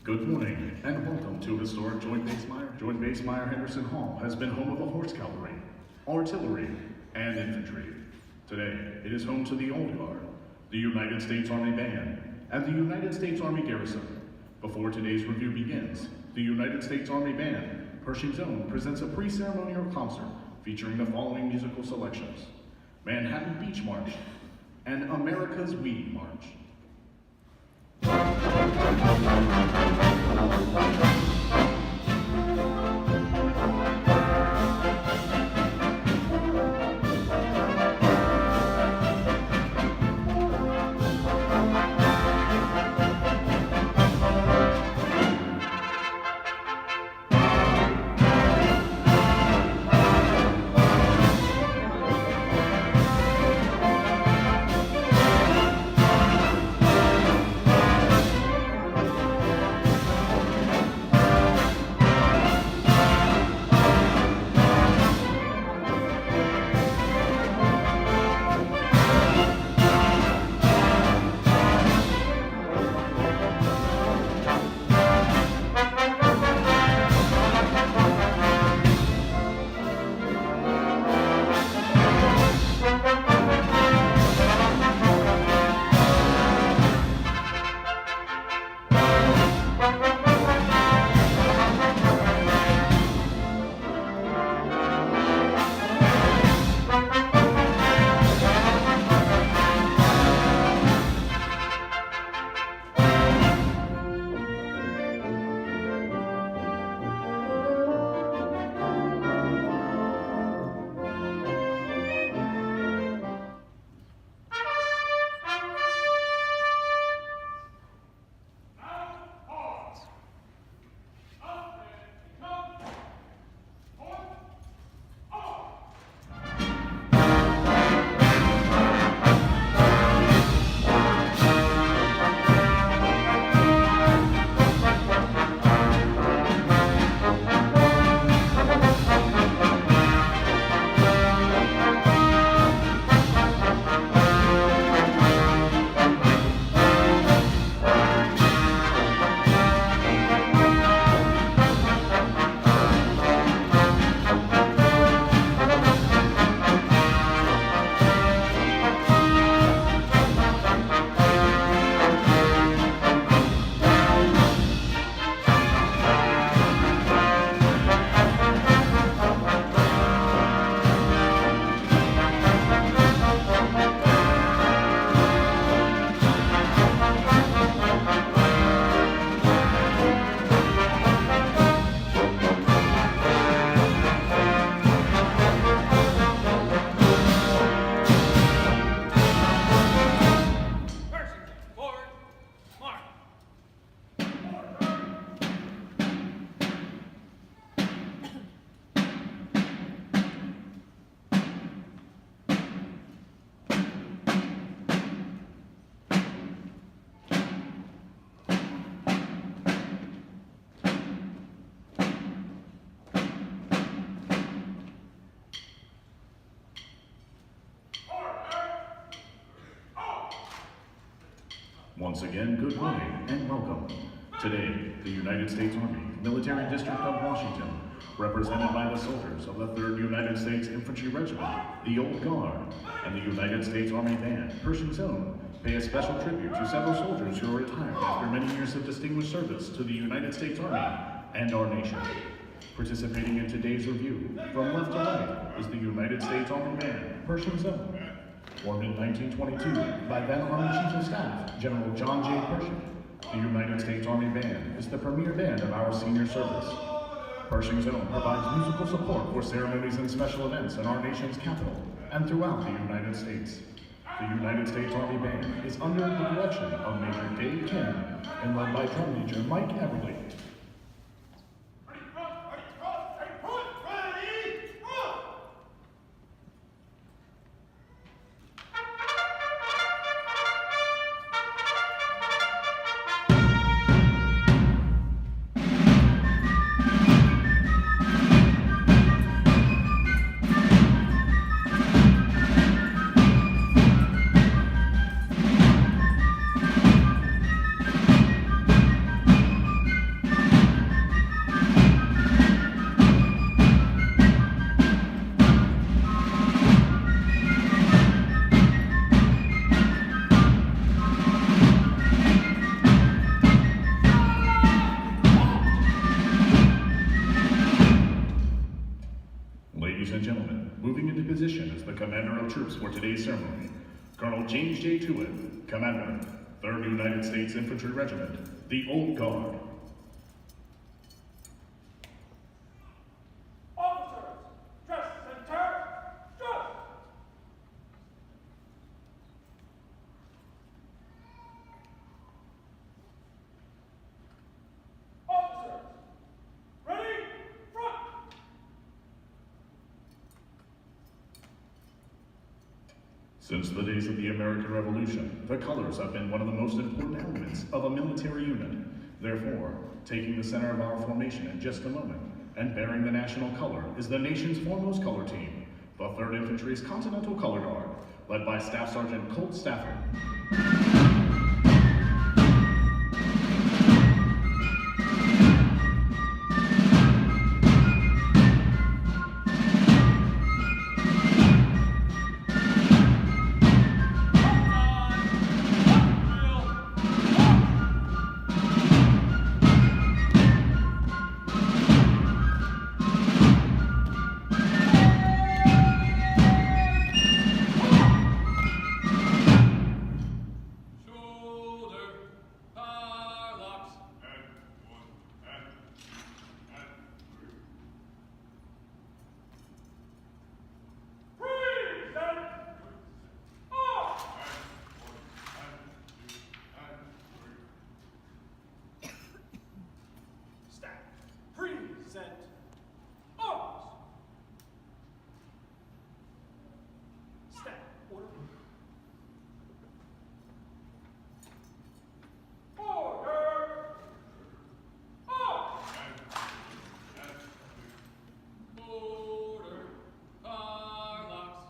Good morning, and welcome to historic Joint Base Meyer. Joint Base Meyer-Henderson Hall has been home of the Horse Cavalry, Artillery, and Infantry. Today, it is home to the Old Guard, the United States Army Band, and the United States Army Garrison. Before today's review begins, the United States Army Band, Pershing's Own, presents a pre-ceremonial concert featuring the following musical selections: Manhattan Beach March and America's Weed March. Once again, good morning and welcome. Today, the United States Army, Military District of Washington, represented by the soldiers of the 3rd United States Infantry Regiment, the Old Guard, and the United States Army Band, Pershing's Own, pay a special tribute to several soldiers who are retired after many years of distinguished service to the United States Army and our nation. Participating in today's review, from left to right, is the United States Army Band, Pershing's Own. Formed in 1922 by then Army Chief of Staff, General John J. Pershing, the United States Army Band is the premier band of our senior service. Pershing's Own provides musical support for ceremonies and special events in our nation's capital and throughout the United States. The United States Army Band is under the direction of Major Dave Kim and led by Drum Major Mike Everly. introduces the Commander of Troops for today's ceremony, Colonel James J. Tewitt, Commander, 3rd United States Infantry Regiment, the Old Guard. Officers, dress center, dress! Officers, ready, front! Since the days of the American Revolution, the colors have been one of the most important elements of a military unit. Therefore, taking the center of our formation in just a moment, and bearing the national color is the nation's foremost color team, the 3rd Infantry's Continental Color Guard, led by Staff Sergeant Colt Stafford. Present arms. Step order. Order. Arms. Order. Locks.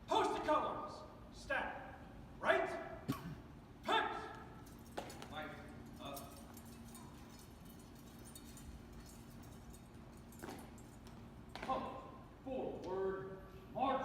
Post the colors. Step right. Picks. Mike, up. Colors. Forward. March.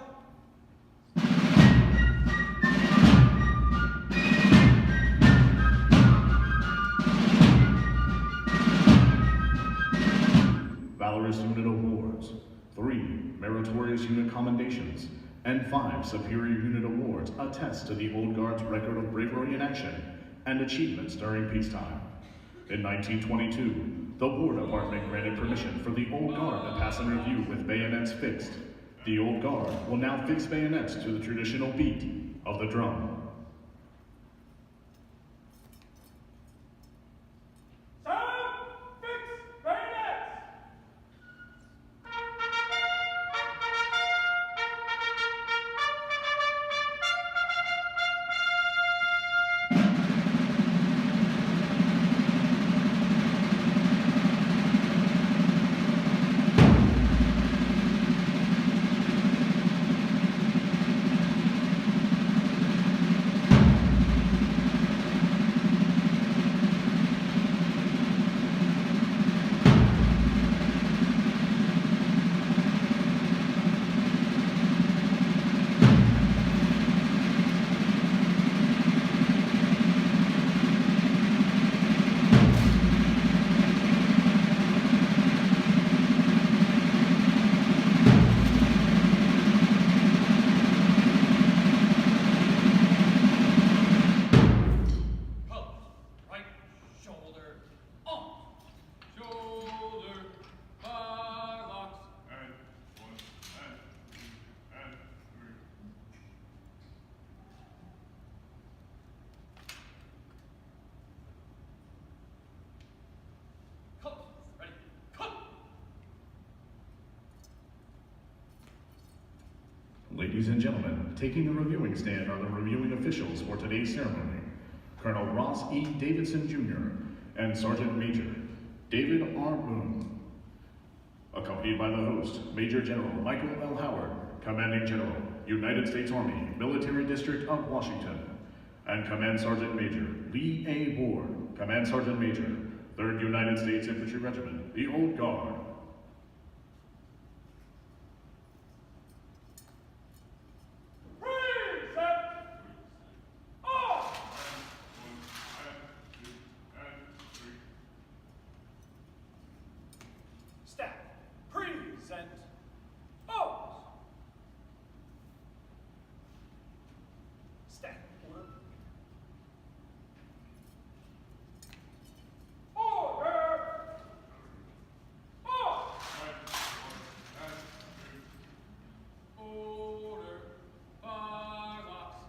Valorous Unit Awards, 3 Meritorious Unit Commendations, and 5 Superior Unit Awards attest to the Old Guard's record of bravery in action and achievements during peacetime. In 1922, the War Department granted permission for the Old Guard to pass in review with bayonets fixed. The Old Guard will now fix bayonets to the traditional beat of the drum. Sound. Fix bayonets. Colors. Right shoulder. On. Shoulder. Locks. Colors. Ready. Cut. Ladies and gentlemen, taking the reviewing stand are the reviewing officials for today's ceremony. Colonel Ross E. Davidson, Jr., and Sergeant Major David R. Boone. Accompanied by the host, Major General Michael L. Howard, Commanding General, United States Army, Military District of Washington, and Command Sergeant Major Lee A. Ward, Command Sergeant Major, 3rd United States Infantry Regiment, the Old Guard. Present arms. Stand. Order. Order! March! Order. Firelocks.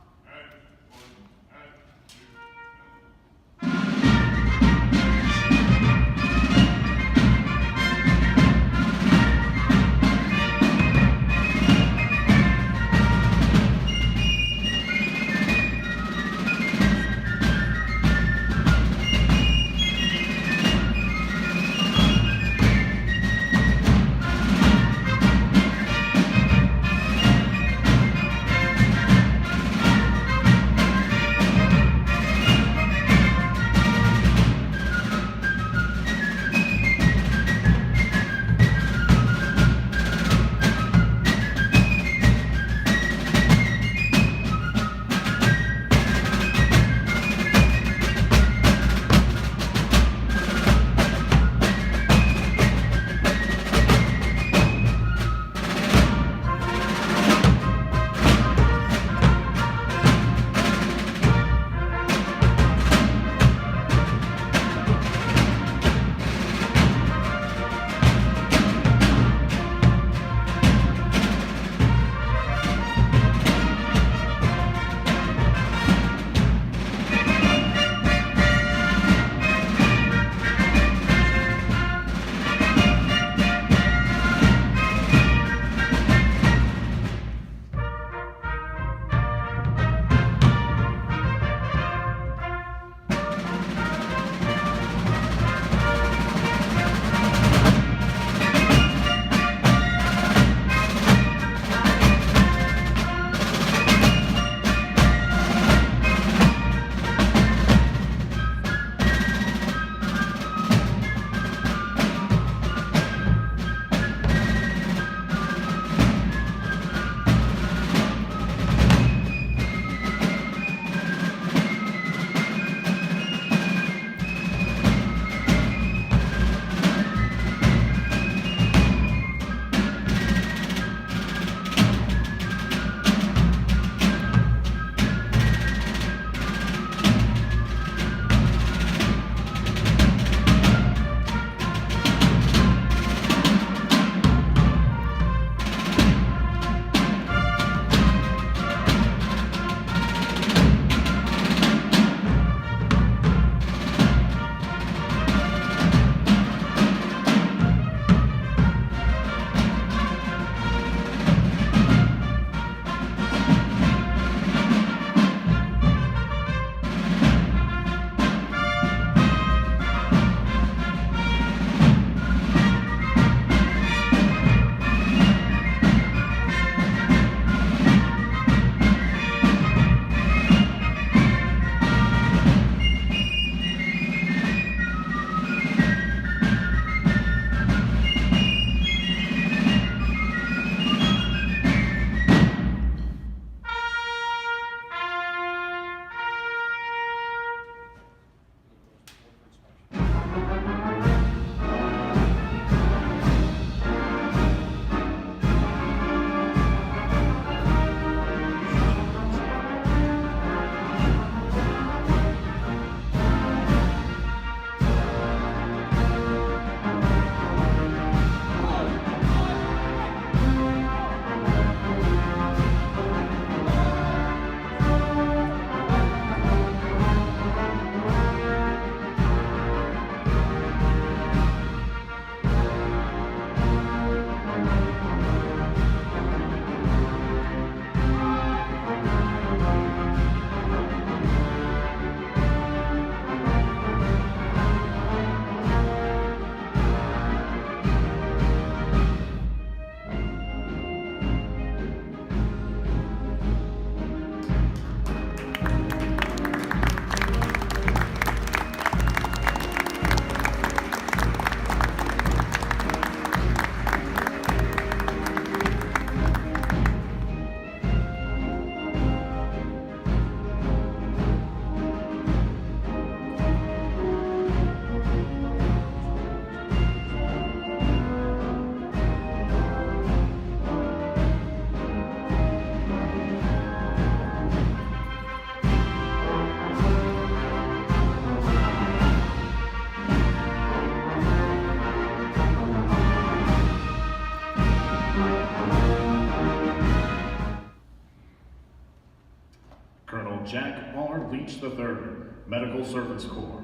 Jack R. Leach III, Medical Service Corps.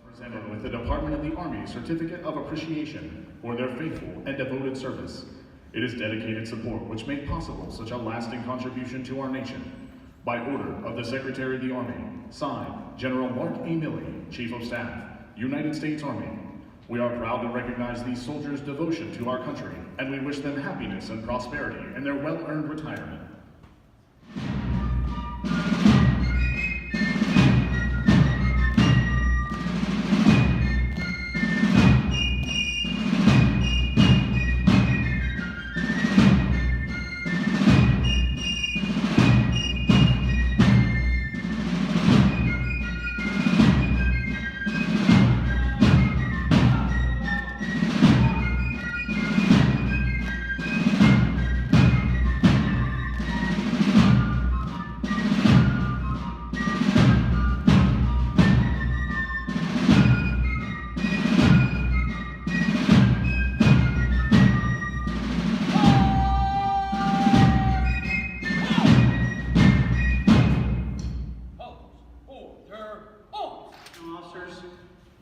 Presented with the Department of the Army Certificate of Appreciation for their faithful and devoted service. It is dedicated support which made possible such a lasting contribution to our nation. By order of the Secretary of the Army, signed, General Mark E. Milley, Chief of Staff, United States Army. We are proud to recognize these soldiers' devotion to our country, and we wish them happiness and prosperity in their well-earned retirement.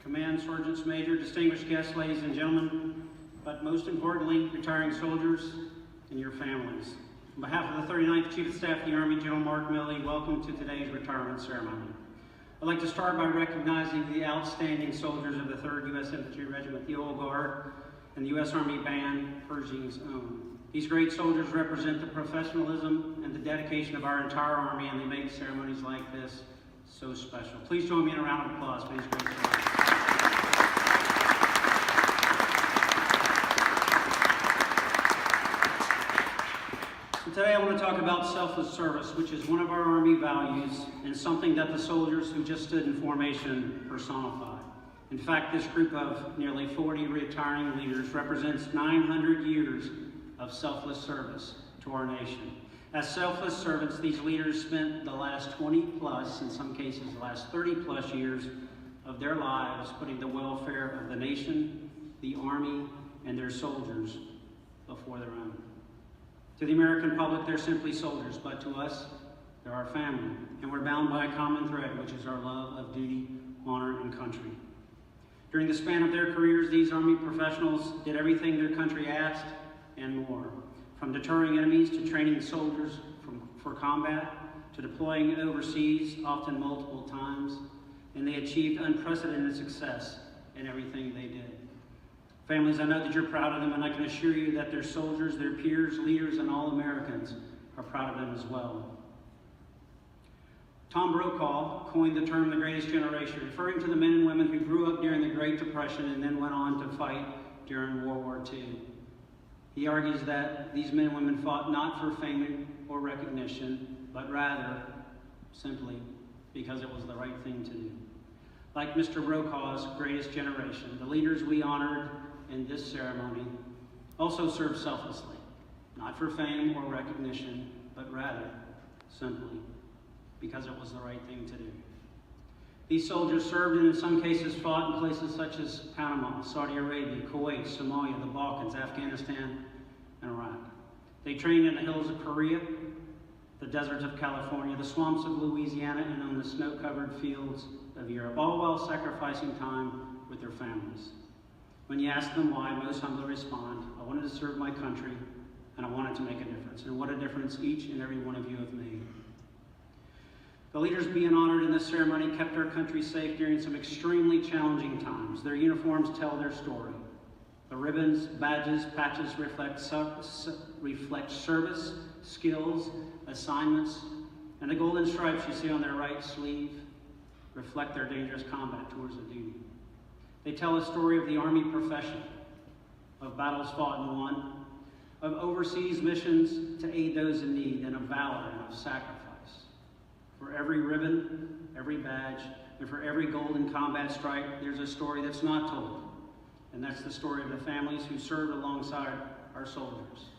Command Sergeants Major, distinguished guests, ladies and gentlemen, but most importantly, retiring soldiers and your families. On behalf of the 39th Chief of Staff of the Army, General Mark Milley, welcome to today's retirement ceremony. I'd like to start by recognizing the outstanding soldiers of the 3rd U.S. Infantry Regiment, the Old Guard, and the U.S. Army Band, Pershing's Own. These great soldiers represent the professionalism and the dedication of our entire Army, and they make ceremonies like this so special. Please join me in a round of applause for these great soldiers. Today I want to talk about selfless service, which is one of our Army values and something that the soldiers who just stood in formation personify. In fact, this group of nearly 40 retiring leaders represents 900 years of selfless service to our nation. As selfless servants, these leaders spent the last 20 plus, in some cases the last 30 plus years of their lives putting the welfare of the nation, the Army, and their soldiers before their own. To the American public, they're simply soldiers, but to us, they're our family, and we're bound by a common thread, which is our love of duty, honor, and country. During the span of their careers, these Army professionals did everything their country asked and more, from deterring enemies to training soldiers for combat, to deploying overseas, often multiple times, and they achieved unprecedented success in everything they did. Families, I know that you're proud of them, and I can assure you that their soldiers, their peers, leaders, and all Americans are proud of them as well. Tom Brokaw coined the term the greatest generation, referring to the men and women who grew up during the Great Depression and then went on to fight during World War II. He argues that these men and women fought not for fame or recognition, but rather simply because it was the right thing to do. Like Mr. Brokaw's greatest generation, the leaders we honored in this ceremony also served selflessly, not for fame or recognition, but rather simply because it was the right thing to do. These soldiers served and in some cases fought in places such as Panama, Saudi Arabia, Kuwait, Somalia, the Balkans, Afghanistan, and Iraq. They trained in the hills of Korea, the deserts of California, the swamps of Louisiana, and on the snow-covered fields of Europe, all while sacrificing time with their families. When you ask them why, most humbly respond, I wanted to serve my country, and I wanted to make a difference. And what a difference each and every one of you have made. The leaders being honored in this ceremony kept our country safe during some extremely challenging times. Their uniforms tell their story. The ribbons, badges, patches reflect service, skills, assignments, and the golden stripes you see on their right sleeve reflect their dangerous combat tours of duty. They tell a story of the Army profession, of battles fought and won, of overseas missions to aid those in need, and of valor and of sacrifice. For every ribbon, every badge, and for every golden combat stripe, there's a story that's not told. And that's the story of the families who served alongside our soldiers,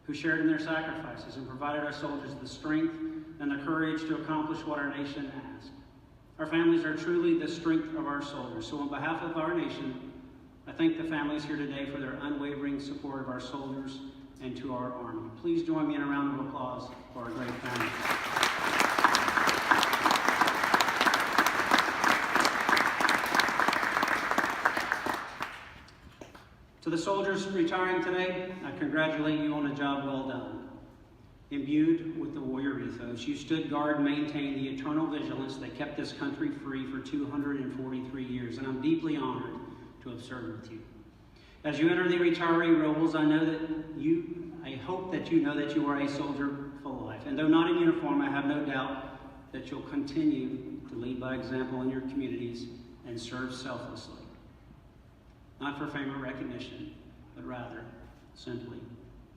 who shared in their sacrifices and provided our soldiers the strength and the courage to accomplish what our nation asked. Our families are truly the strength of our soldiers. So on behalf of our nation, I thank the families here today for their unwavering support of our soldiers and to our Army. Please join me in a round of applause for our great families. To the soldiers retiring today, I congratulate you on a job well done. Imbued with the warrior ethos, you stood guard and maintained the eternal vigilance that kept this country free for 243 years, and I'm deeply honored to have served with you. As you enter the retiree roles, I hope that you know that you are a soldier for life. And though not in uniform, I have no doubt that you'll continue to lead by example in your communities and serve selflessly. Not for fame or recognition, but rather simply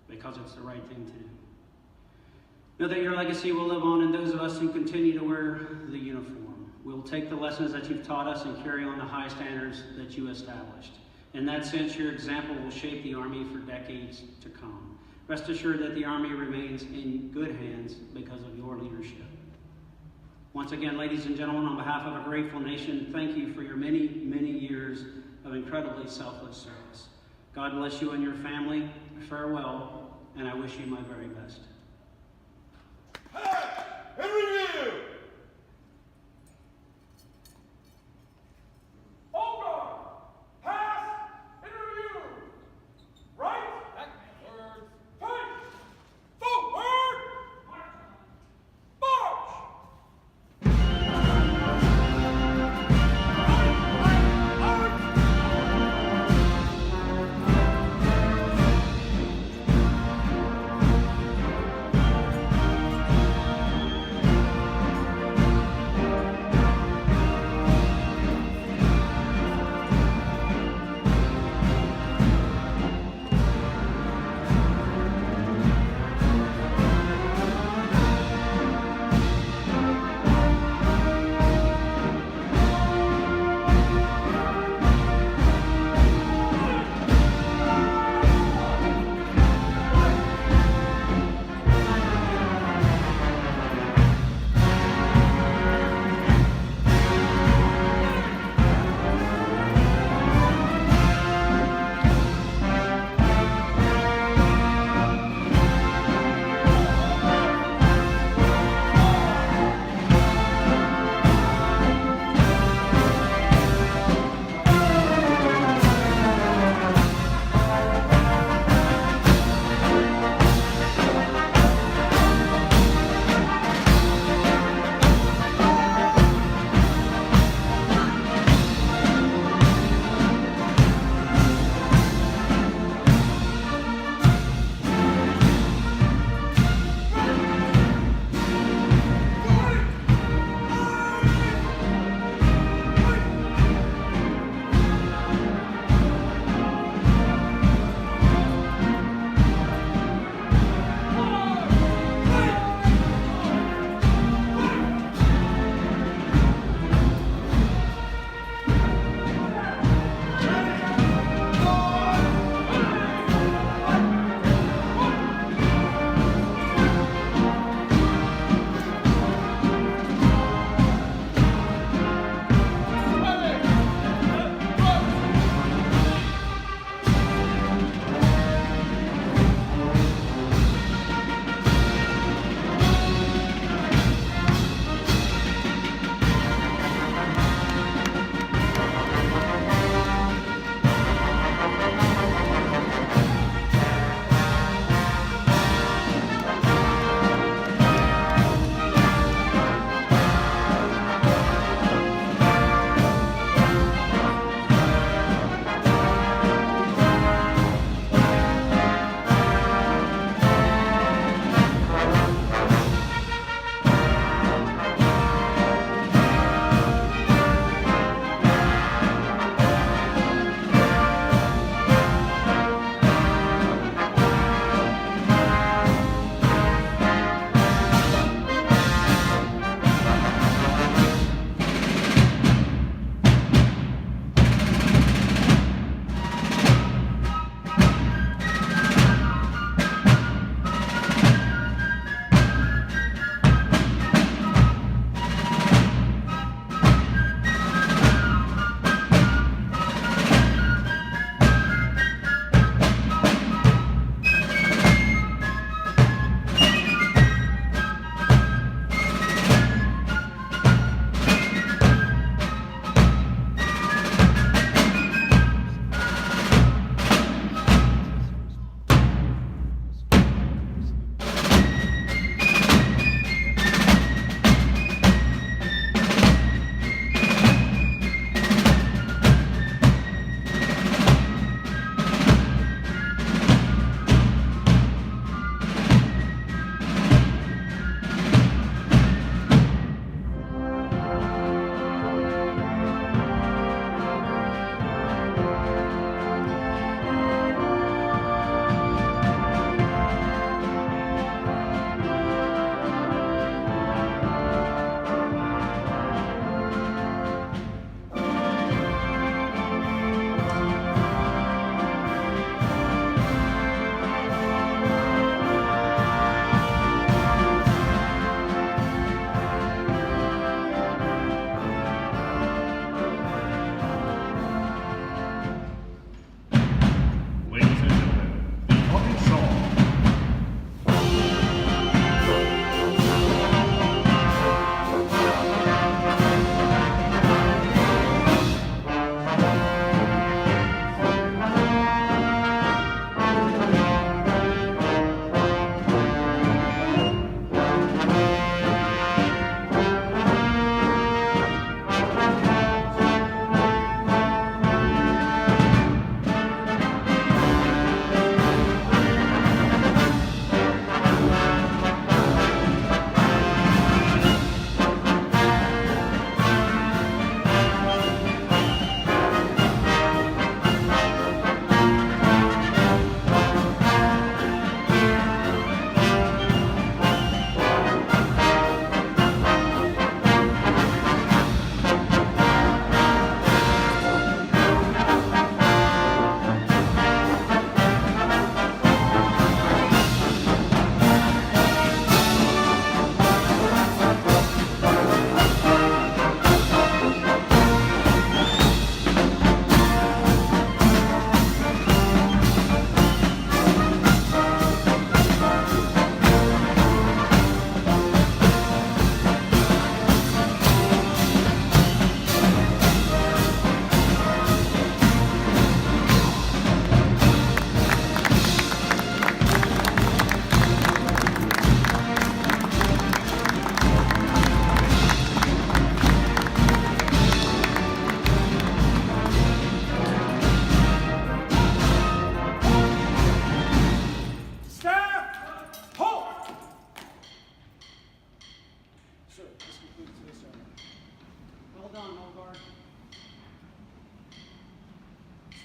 because it's the right thing to do. Know that your legacy will live on in those of us who continue to wear the uniform. We'll take the lessons that you've taught us and carry on the high standards that you established. In that sense, your example will shape the Army for decades to come. Rest assured that the Army remains in good hands because of your leadership. Once again, ladies and gentlemen, on behalf of a grateful nation, thank you for your many, many years of incredibly selfless service. God bless you and your family. Farewell, and I wish you my very best. In review! All guard! Pass! In review! Right! Backward! Face! Forward! March!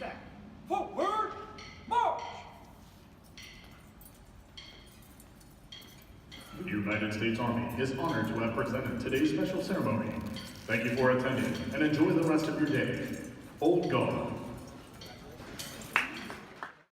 Attack. Forward. March. The United States Army is honored to have presented today's special ceremony. Thank you for attending and enjoy the rest of your day. Old Guard.